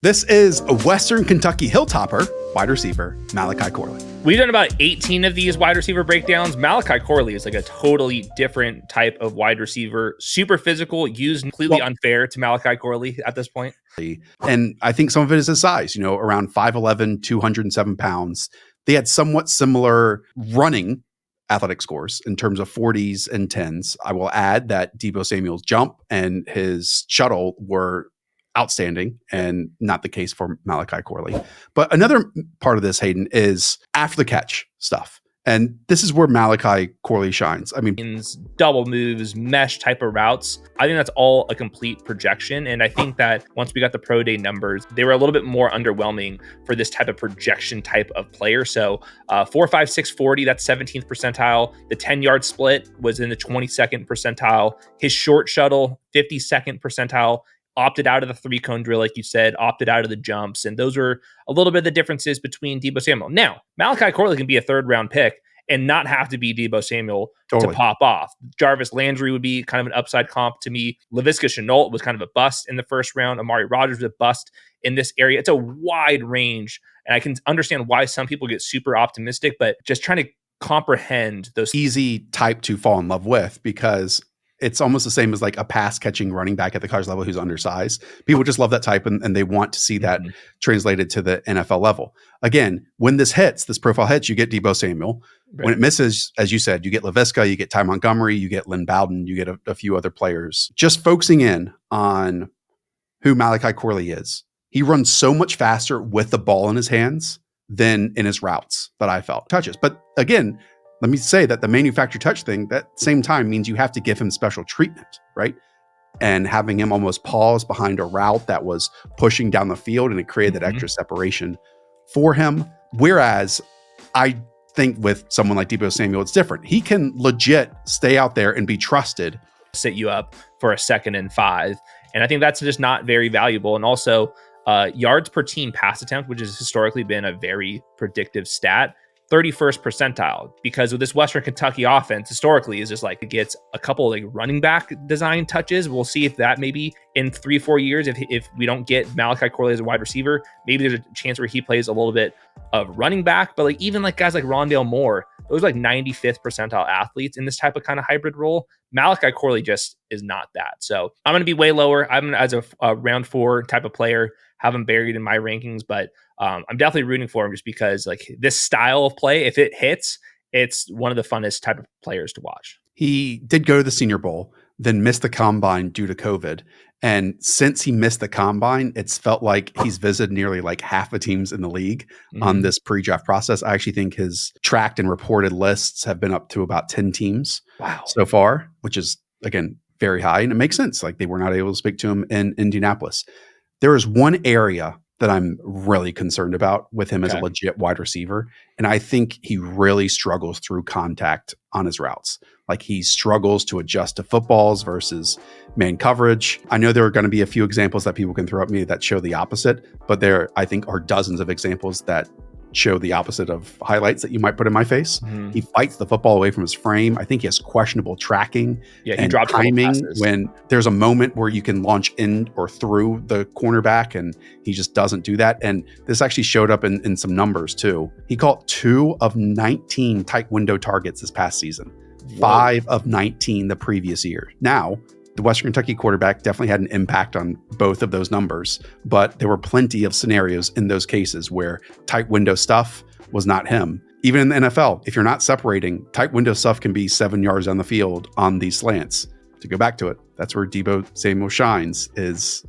This is a Western Kentucky Hilltopper, wide receiver, Malachi Corley. We've done about 18 of these wide receiver breakdowns. Malachi Corley is like a totally different type of wide receiver, super physical, used completely unfair to Malachi Corley at this point. And I think some of it is his size, around 5'11", 207 pounds. They had somewhat similar running athletic scores in terms of 40s and 10s. I will add that Deebo Samuel's jump and his shuttle were outstanding, and not the case for Malachi Corley. But another part of this, Hayden, is after the catch stuff. And this is where Malachi Corley shines. I mean, double moves, mesh type of routes. I think that's all a complete projection. And I think that once we got the pro day numbers, they were a little bit more underwhelming for this type of projection type of player. So 4.56 40, that's 17th percentile. The 10-yard split was in the 22nd percentile. His short shuttle, 52nd percentile. Opted out of the 3-cone drill, like you said, opted out of the jumps. And those are a little bit of the differences between Deebo Samuel. Now, Malachi Corley can be a 3rd-round pick and not have to be Deebo Samuel to pop off. Jarvis Landry would be kind of an upside comp to me. Laviska Shenault was kind of a bust in the 1st round. Amari Rodgers was a bust in this area. It's a wide range, and I can understand why some people get super optimistic, but just trying to comprehend those easy type to fall in love with, because it's almost the same as like a pass catching running back at the college level who's undersized. People just love that type, and they want to see that translated to the NFL level. Again, when this profile hits, you get Deebo Samuel. Right. When it misses, as you said, you get Laviska, you get Ty Montgomery, you get Lynn Bowden, you get a few other players. Just focusing in on who Malachi Corley is. He runs so much faster with the ball in his hands than in his routes that I felt touches. But again, let me say that the manufactured touch thing, that same time means you have to give him special treatment, right? And having him almost pause behind a route that was pushing down the field, and it created that extra separation for him. Whereas I think with someone like Deebo Samuel, it's different. He can legit stay out there and be trusted. Set you up for a 2nd and 5. And I think that's just not very valuable. And also yards per team pass attempt, which has historically been a very predictive stat, 31st percentile, because with this Western Kentucky offense historically is just like it gets a couple of like running back design touches. We'll see if that maybe in 3-4 years, if we don't get Malachi Corley as a wide receiver, maybe there's a chance where he plays a little bit of running back. But like even like guys like Rondale Moore, those are like 95th percentile athletes in this type of kind of hybrid role. Malachi Corley just is not that. So I'm going to be way lower. I'm as a round 4 type of player, have him buried in my rankings, but I'm definitely rooting for him just because like this style of play, if it hits, it's one of the funnest type of players to watch. He did go to the Senior Bowl, then missed the combine due to COVID. And since he missed the combine, it's felt like he's visited nearly like half the teams in the league on this pre-draft process. I actually think his tracked and reported lists have been up to about 10 teams so far, which is, again, very high. And it makes sense. Like they were not able to speak to him in Indianapolis. There is one area that I'm really concerned about with him as a legit wide receiver. And I think he really struggles through contact on his routes. Like he struggles to adjust to footballs versus man coverage. I know there are going to be a few examples that people can throw at me that show the opposite, but there, I think, are dozens of examples that show the opposite of highlights that you might put in my face. He fights the football away from his frame. I think he has questionable tracking and timing when there's a moment where you can launch in or through the cornerback, and he just doesn't do that. And this actually showed up in some numbers too. He caught 2 of 19 tight window targets this past season, 5 of 19 the previous year. Now, the Western Kentucky quarterback definitely had an impact on both of those numbers, but there were plenty of scenarios in those cases where tight window stuff was not him. Even in the NFL, if you're not separating, tight window stuff can be 7 yards down the field on these slants. To go back to it, that's where Deebo Samuel shines, is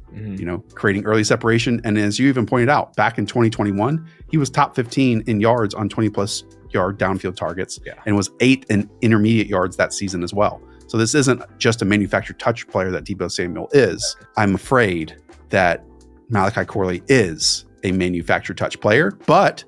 creating early separation. And as you even pointed out, back in 2021, he was top 15 in yards on 20-plus yard downfield targets and was 8th in intermediate yards that season as well. So this isn't just a manufactured touch player that Deebo Samuel is. I'm afraid that Malachi Corley is a manufactured touch player, but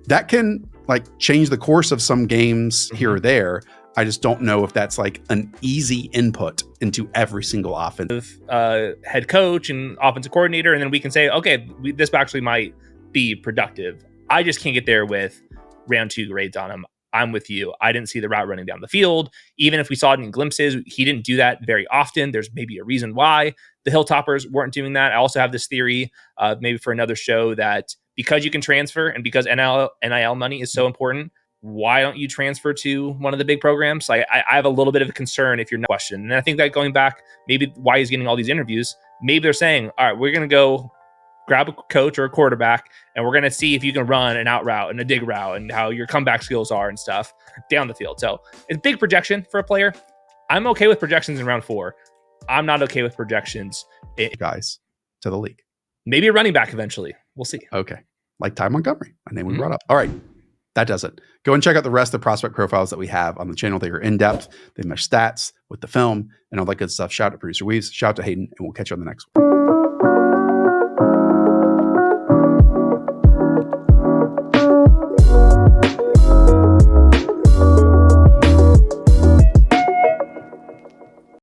that can like change the course of some games here or there. I just don't know if that's like an easy input into every single offense. Head coach and offensive coordinator, and then we can say, okay, this actually might be productive. I just can't get there with round 2 grades on him. I'm with you. I didn't see the route running down the field. Even if we saw it in glimpses, he didn't do that very often. There's maybe a reason why the Hilltoppers weren't doing that. I also have this theory, maybe for another show, that because you can transfer and because NIL money is so important, why don't you transfer to one of the big programs? I have a little bit of a concern if you're not questioned. And I think that going back, maybe why he's getting all these interviews, maybe they're saying, all right, we're going to go grab a coach or a quarterback, and we're going to see if you can run an out route and a dig route and how your comeback skills are and stuff down the field. So it's big projection for a player. I'm okay with projections in round 4. I'm not okay with projections. Guys to the league. Maybe a running back eventually. We'll see. Okay. Like Ty Montgomery, a name we brought up. All right. That does it. Go and check out the rest of the prospect profiles that we have on the channel. They are in depth. They mesh stats with the film and all that good stuff. Shout out to producer Weaves. Shout out to Hayden, and we'll catch you on the next one.